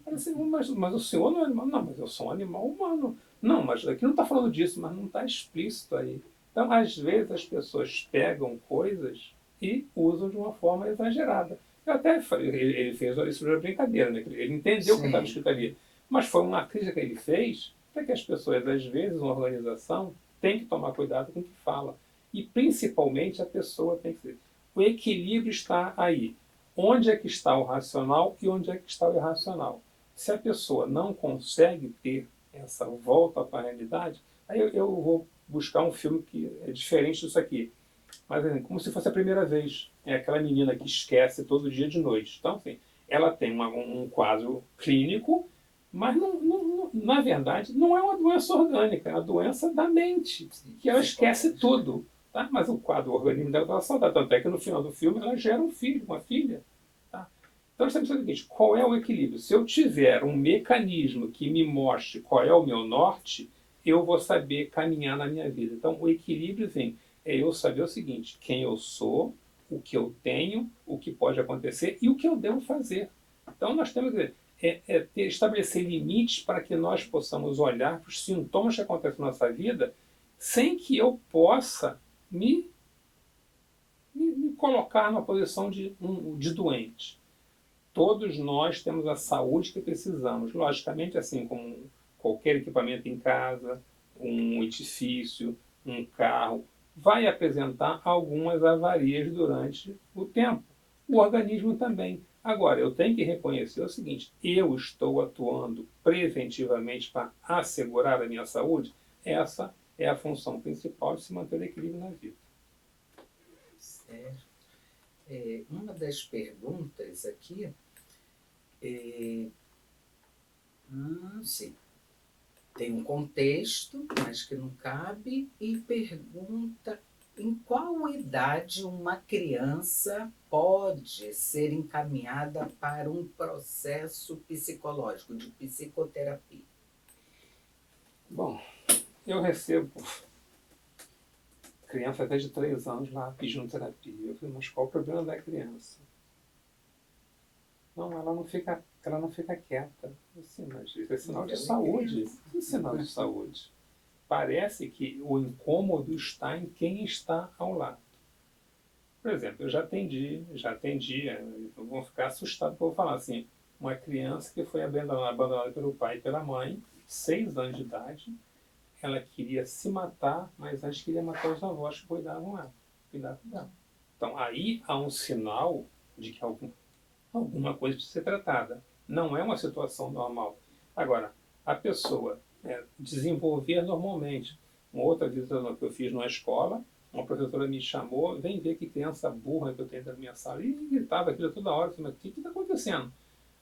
Assim, mas o senhor não é animal? Não, mas eu sou um animal humano. Não, mas aqui não está falando disso, mas não está explícito aí. Então, às vezes, as pessoas pegam coisas e usam de uma forma exagerada. Eu até falei, ele fez isso de brincadeira, né? Ele entendeu o que estava escrito ali. Mas foi uma crítica que ele fez para que as pessoas, às vezes, uma organização, tem que tomar cuidado com o que fala. E, principalmente, a pessoa tem que ser. O equilíbrio está aí. Onde é que está o racional e onde é que está o irracional? Se a pessoa não consegue ter essa volta para a realidade, aí eu vou buscar um filme que é diferente disso aqui. Mas assim, como se fosse a primeira vez. É aquela menina que esquece todo dia de noite. Então, assim, ela tem um quadro clínico, mas na verdade não é uma doença orgânica, é uma doença da mente, que ela esquece tudo. Tá? Mas o quadro, o organismo dela está saudável. Tanto é que no final do filme ela gera um filho, uma filha. Tá? Então nós temos que saber o seguinte, qual é o equilíbrio? Se eu tiver um mecanismo que me mostre qual é o meu norte, eu vou saber caminhar na minha vida. Então o equilíbrio vem. É eu saber o seguinte, quem eu sou, o que eu tenho, o que pode acontecer e o que eu devo fazer. Então nós temos que estabelecer limites para que nós possamos olhar para os sintomas que acontecem na nossa vida sem que eu possa me colocar numa posição de doente. Todos nós temos a saúde que precisamos. Logicamente, assim como qualquer equipamento em casa, um edifício, um carro, vai apresentar algumas avarias durante o tempo. O organismo também. Agora, eu tenho que reconhecer o seguinte: eu estou atuando preventivamente para assegurar a minha saúde? Essa é a função principal de se manter o equilíbrio na vida. Certo. Uma das perguntas aqui sim. Tem um contexto, mas que não cabe, e pergunta em qual idade uma criança pode ser encaminhada para um processo psicológico, de psicoterapia. Bom, eu recebo criança até de 3 anos lá pedindo terapia. Eu falei, mas qual o problema da criança? Não, ela não fica quieta. Assim, mas isso é sinal de saúde. Isso é sinal de saúde. Parece que o incômodo está em quem está ao lado. Por exemplo, eu já atendi, vão ficar assustados porque eu vou falar assim, uma criança que foi abandonada pelo pai e pela mãe, 6 anos de idade, ela queria se matar, mas antes queria matar os avós que cuidavam dela. Então aí há um sinal de que alguma coisa precisa ser tratada. Não é uma situação normal. Agora, a pessoa desenvolver normalmente. Uma outra visita que eu fiz numa escola, uma professora me chamou, vem ver que criança burra que eu tenho na minha sala. E gritava aquilo toda hora. Mas o que está acontecendo?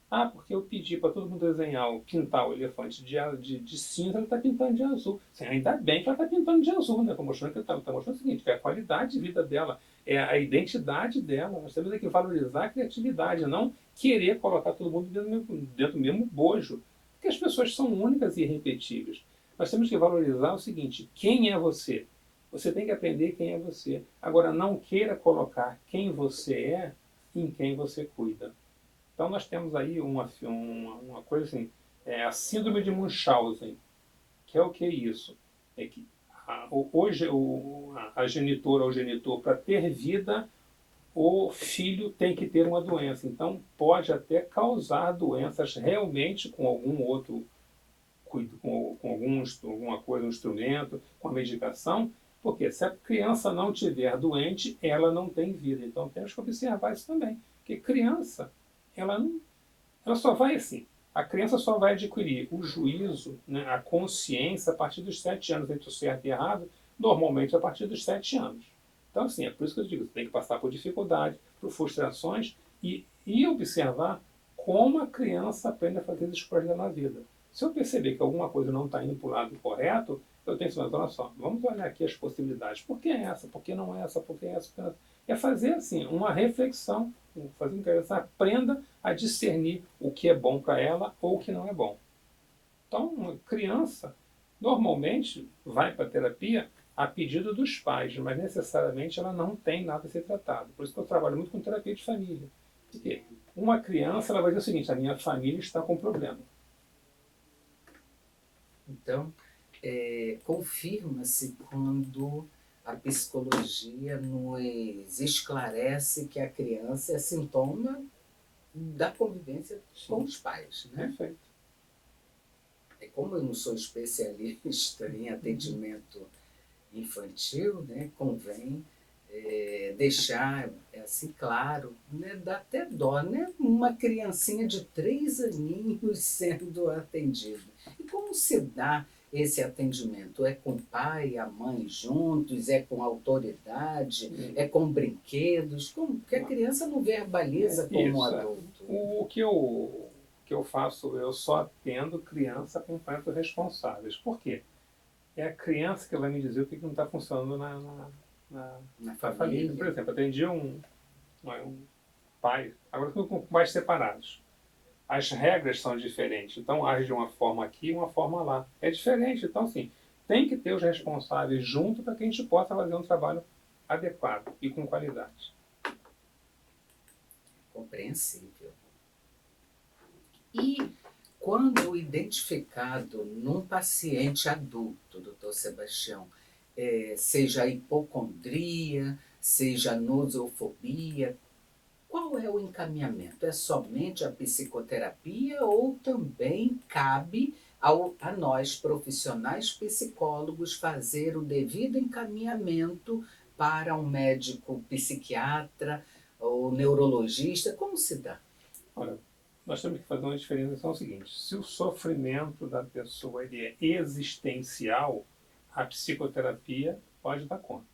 Ah, porque eu pedi para todo mundo desenhar, pintar o elefante de cinza, ela está pintando de azul. Assim, ainda bem que ela está pintando de azul, né? Está mostrando, tá mostrando o seguinte, que é a qualidade de vida dela, é a identidade dela. Nós temos que valorizar a criatividade, não querer colocar todo mundo dentro do mesmo bojo. Porque as pessoas são únicas e irrepetíveis. Nós temos que valorizar o seguinte, quem é você? Você tem que aprender quem é você. Agora, não queira colocar quem você é em quem você cuida. Então nós temos aí uma coisa assim, a síndrome de Munchausen, que é o que é isso? É que hoje a genitora ou genitor, para ter vida, o filho tem que ter uma doença. Então pode até causar doenças realmente com algum outro, com alguma coisa, um instrumento, com a medicação, porque se a criança não tiver doente, ela não tem vida. Então temos que observar isso também, porque criança, ela só vai assim. A criança só vai adquirir o juízo, né, a consciência a partir dos 7 anos, entre o certo e errado, normalmente a partir dos 7 anos. Então, assim, é por isso que eu digo, você tem que passar por dificuldade, por frustrações e observar como a criança aprende a fazer as escolhas na vida. Se eu perceber que alguma coisa não está indo para o lado correto, eu tenho que dizer, olha só, vamos olhar aqui as possibilidades. Por que essa? Por que não essa? Por que essa? Por que essa? É fazer, assim, uma reflexão, fazer com que ela aprenda a discernir o que é bom para ela ou o que não é bom. Então, uma criança, normalmente, vai para a terapia a pedido dos pais, mas necessariamente ela não tem nada a ser tratado. Por isso que eu trabalho muito com terapia de família. Porque uma criança ela vai dizer o seguinte, a minha família está com problema. Então, confirma-se quando a psicologia nos esclarece que a criança é sintoma da convivência com os pais, né? Perfeito. Como eu não sou especialista em atendimento infantil, né, convém deixar assim claro, né, dá até dó, né? Uma criancinha de 3 aninhos sendo atendida. E como se dá esse atendimento? É com o pai e a mãe juntos? É com autoridade? É com brinquedos? Como? Porque a criança não verbaliza como um adulto. O que eu faço, eu só atendo criança com pais responsáveis. Por quê? É a criança que vai me dizer o que não está funcionando na família. Por exemplo, atendi um pai, agora estou com pais separados. As regras são diferentes, então age de uma forma aqui e uma forma lá. É diferente, então assim, tem que ter os responsáveis junto para que a gente possa fazer um trabalho adequado e com qualidade. Compreensível. E quando identificado num paciente adulto, doutor Sebastião, seja a hipocondria, seja a nosofobia, qual é o encaminhamento? É somente a psicoterapia ou também cabe a nós, profissionais psicólogos, fazer o devido encaminhamento para um médico psiquiatra ou neurologista? Como se dá? Olha, nós temos que fazer uma diferenciação seguinte: se o sofrimento da pessoa ele é existencial, a psicoterapia pode dar conta.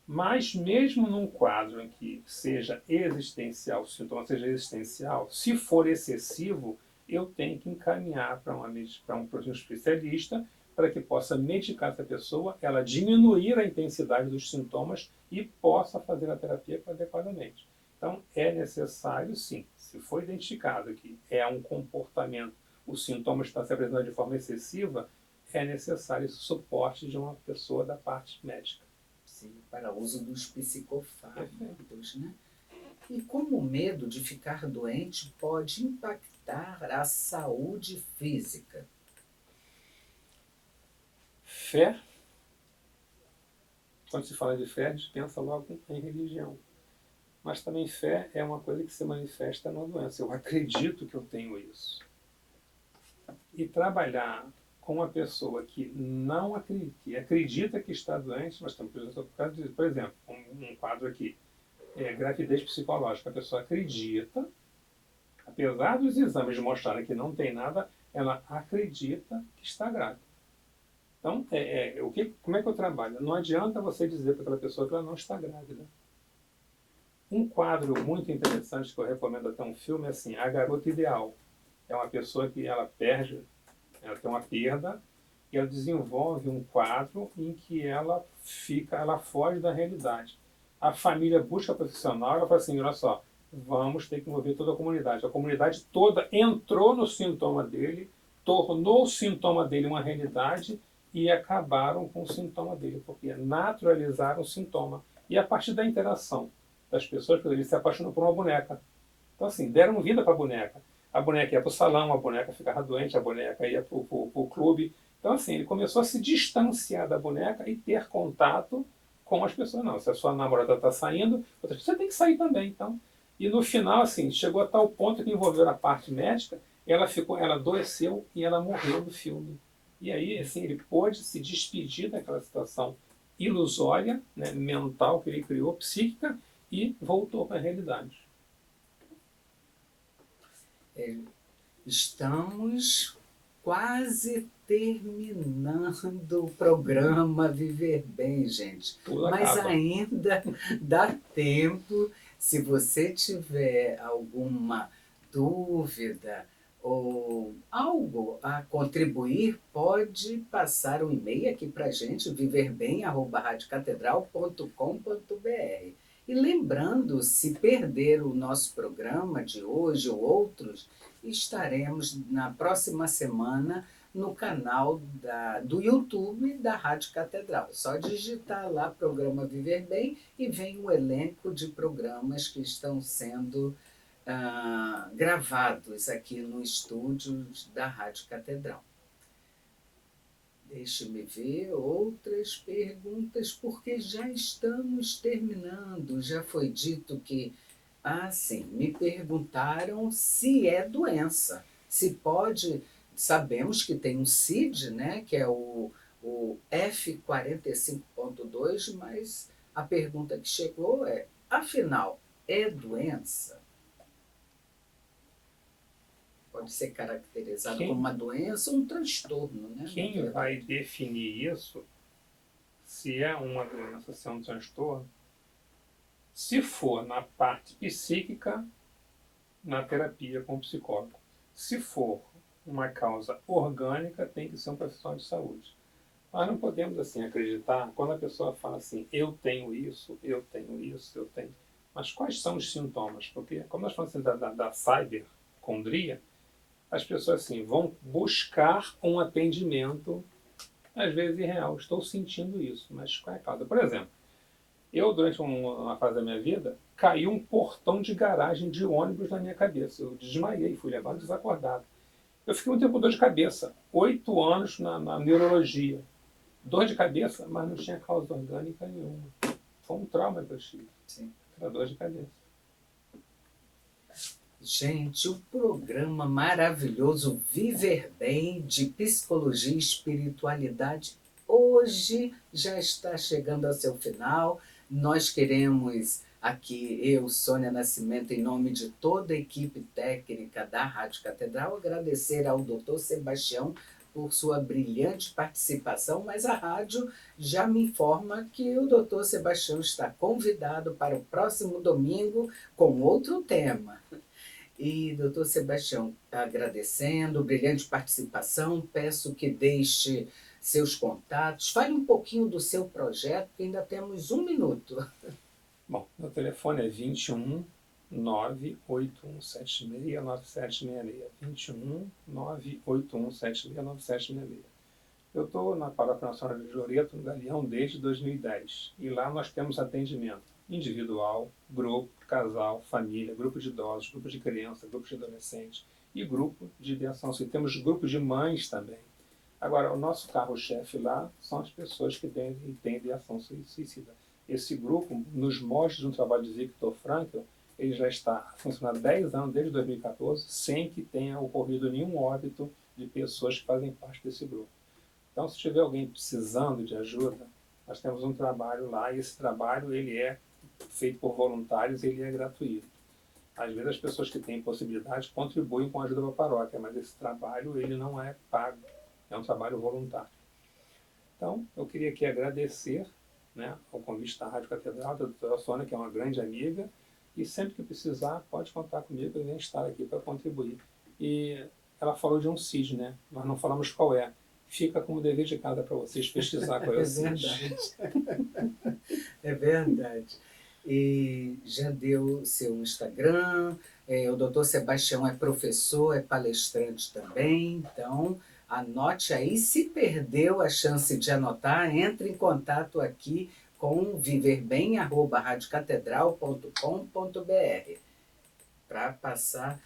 Mas mesmo num quadro em que seja existencial, o sintoma seja existencial, se for excessivo, eu tenho que encaminhar para um especialista para que possa medicar essa pessoa, ela diminuir a intensidade dos sintomas e possa fazer a terapia adequadamente. Então, é necessário, sim, se for identificado que é um comportamento, o sintoma está se apresentando de forma excessiva, é necessário esse suporte de uma pessoa da parte médica. Sim, para uso dos psicofármacos, né? E como o medo de ficar doente pode impactar a saúde física? Fé, quando se fala de fé, a gente pensa logo em religião. Mas também fé é uma coisa que se manifesta na doença. Eu acredito que eu tenho isso. E trabalhar com uma pessoa que não acredita, que acredita que está doente, mas estamos por exemplo, um quadro aqui, gravidez psicológica. A pessoa acredita, apesar dos exames mostrarem que não tem nada, ela acredita que está grávida. Então, como é que eu trabalho? Não adianta você dizer para aquela pessoa que ela não está grávida. Um quadro muito interessante que eu recomendo até um filme é assim, A Garota Ideal. É uma pessoa que ela tem uma perda e ela desenvolve um quadro em que ela foge da realidade. A família busca profissional, ela fala assim, olha só, vamos ter que envolver toda a comunidade. A comunidade toda entrou no sintoma dele, tornou o sintoma dele uma realidade e acabaram com o sintoma dele, porque naturalizaram o sintoma. E a partir da interação das pessoas, ele se apaixonou por uma boneca. Então, assim, deram vida para a boneca. A boneca ia para o salão, a boneca ficava doente, a boneca ia para o clube. Então, assim, ele começou a se distanciar da boneca e ter contato com as pessoas. Não, se a sua namorada está saindo, você tem que sair também. Então, e no final, assim, chegou a tal ponto que envolveu a parte médica, ela adoeceu e ela morreu no filme. E aí, assim, ele pôde se despedir daquela situação ilusória, né, mental que ele criou, psíquica, e voltou para a realidade. Estamos quase terminando o programa Viver Bem, gente. Tudo Mas acaba. ainda dá tempo, se você tiver alguma dúvida ou algo a contribuir, pode passar um e-mail aqui para a gente, viverbem@radiocatedral.com.br. E lembrando, se perder o nosso programa de hoje ou outros, estaremos na próxima semana no canal do YouTube da Rádio Catedral. Só digitar lá programa Viver Bem e vem um elenco de programas que estão sendo gravados aqui no estúdio da Rádio Catedral. Deixe-me ver outras perguntas, porque já estamos terminando. Já foi dito que, sim, me perguntaram se é doença. Se pode, sabemos que tem um CID, né, que é o F45.2, mas a pergunta que chegou é, afinal, é doença? Pode ser caracterizado como uma doença ou um transtorno, né? Quem vai definir isso, se é uma doença, se é um transtorno, se for na parte psíquica, na terapia com o psicólogo. Se for uma causa orgânica, tem que ser um profissional de saúde. Nós não podemos assim acreditar quando a pessoa fala assim, eu tenho isso, eu tenho isso, eu tenho. Mas quais são os sintomas? Porque, como nós falamos assim, da cybercondria, as pessoas assim, vão buscar um atendimento, às vezes irreal. Estou sentindo isso, mas qual é a causa? Por exemplo, Eu, durante uma fase da minha vida, caiu um portão de garagem de ônibus na minha cabeça. Eu desmaiei, fui levado desacordado. Eu fiquei um tempo com dor de cabeça, 8 anos na neurologia. Dor de cabeça, mas não tinha causa orgânica nenhuma. Foi um trauma que eu tive. Sim. Era dor de cabeça. Gente, o programa maravilhoso Viver Bem de Psicologia e Espiritualidade hoje já está chegando ao seu final. Nós queremos aqui, eu, Sônia Nascimento, em nome de toda a equipe técnica da Rádio Catedral, agradecer ao Dr. Sebastião por sua brilhante participação, mas a rádio já me informa que o Dr. Sebastião está convidado para o próximo domingo com outro tema. E, doutor Sebastião, agradecendo, brilhante participação, peço que deixe seus contatos, fale um pouquinho do seu projeto, que ainda temos 1 minuto. Bom, meu telefone é 21 98176 9766. 21 98176 9766. Eu estou na Paróquia Nacional de Loreto, no Galeão, desde 2010. E lá nós temos atendimento individual, grupo, casal, família, grupo de idosos, grupo de crianças, grupo de adolescentes e grupo de ideação. E temos grupos de mães também. Agora, o nosso carro-chefe lá são as pessoas que têm ideação suicida. Esse grupo, nos moldes de um trabalho de Viktor Frankl, ele já está funcionando há 10 anos, desde 2014, sem que tenha ocorrido nenhum óbito de pessoas que fazem parte desse grupo. Então, se tiver alguém precisando de ajuda, nós temos um trabalho lá, e esse trabalho ele é feito por voluntários, ele é gratuito. Às vezes as pessoas que têm possibilidade contribuem com a ajuda da paróquia, mas esse trabalho ele não é pago, é um trabalho voluntário. Então, eu queria aqui agradecer, né, ao convite da Rádio Catedral, da doutora Sônia, que é uma grande amiga, e sempre que precisar, pode contar comigo, eu venho estar aqui para contribuir. E ela falou de um CID, né? Nós não falamos qual é. Fica como dever de casa para vocês pesquisar qual é o CID. É verdade. E já deu seu Instagram, o doutor Sebastião é professor, é palestrante também, então anote aí, se perdeu a chance de anotar, entre em contato aqui com viverbem@radiocatedral.com.br para passar.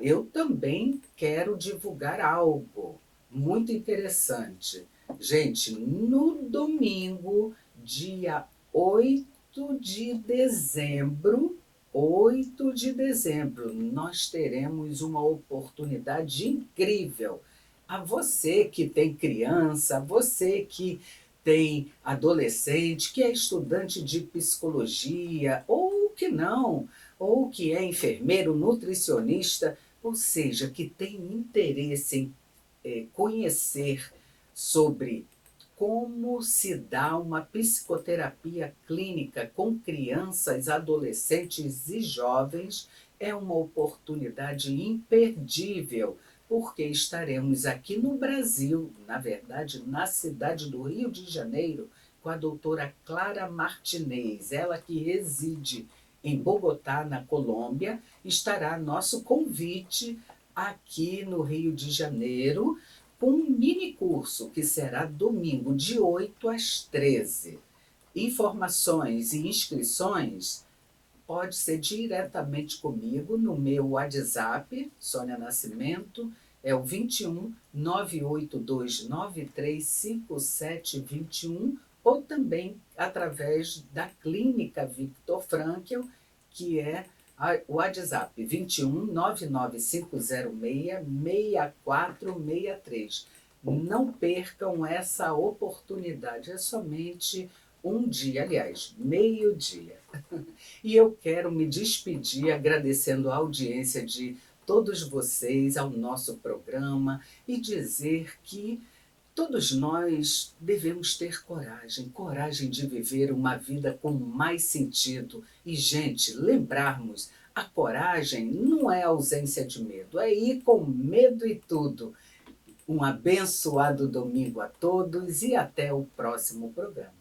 Eu também quero divulgar algo muito interessante. Gente, no domingo, dia 8 de dezembro, nós teremos uma oportunidade incrível. A você que tem criança, a você que tem adolescente, que é estudante de psicologia, ou que não, ou que é enfermeiro, nutricionista, ou seja, que tem interesse em conhecer sobre como se dá uma psicoterapia clínica com crianças, adolescentes e jovens, é uma oportunidade imperdível, porque estaremos aqui no Brasil, na verdade, na cidade do Rio de Janeiro, com a doutora Clara Martinez, ela que reside em Bogotá, na Colômbia, estará nosso convite aqui no Rio de Janeiro, com um mini curso que será domingo de 8 às 13. Informações e inscrições pode ser diretamente comigo no meu WhatsApp, Sônia Nascimento, é o 21 982935721, ou também através da Clínica Viktor Frankl, que é o WhatsApp 21 99506 6463. Não percam essa oportunidade, é somente um dia, aliás, meio-dia. E eu quero me despedir agradecendo a audiência de todos vocês ao nosso programa e dizer que todos nós devemos ter coragem de viver uma vida com mais sentido. E, gente, lembrarmos, a coragem não é ausência de medo, é ir com medo e tudo. Um abençoado domingo a todos e até o próximo programa.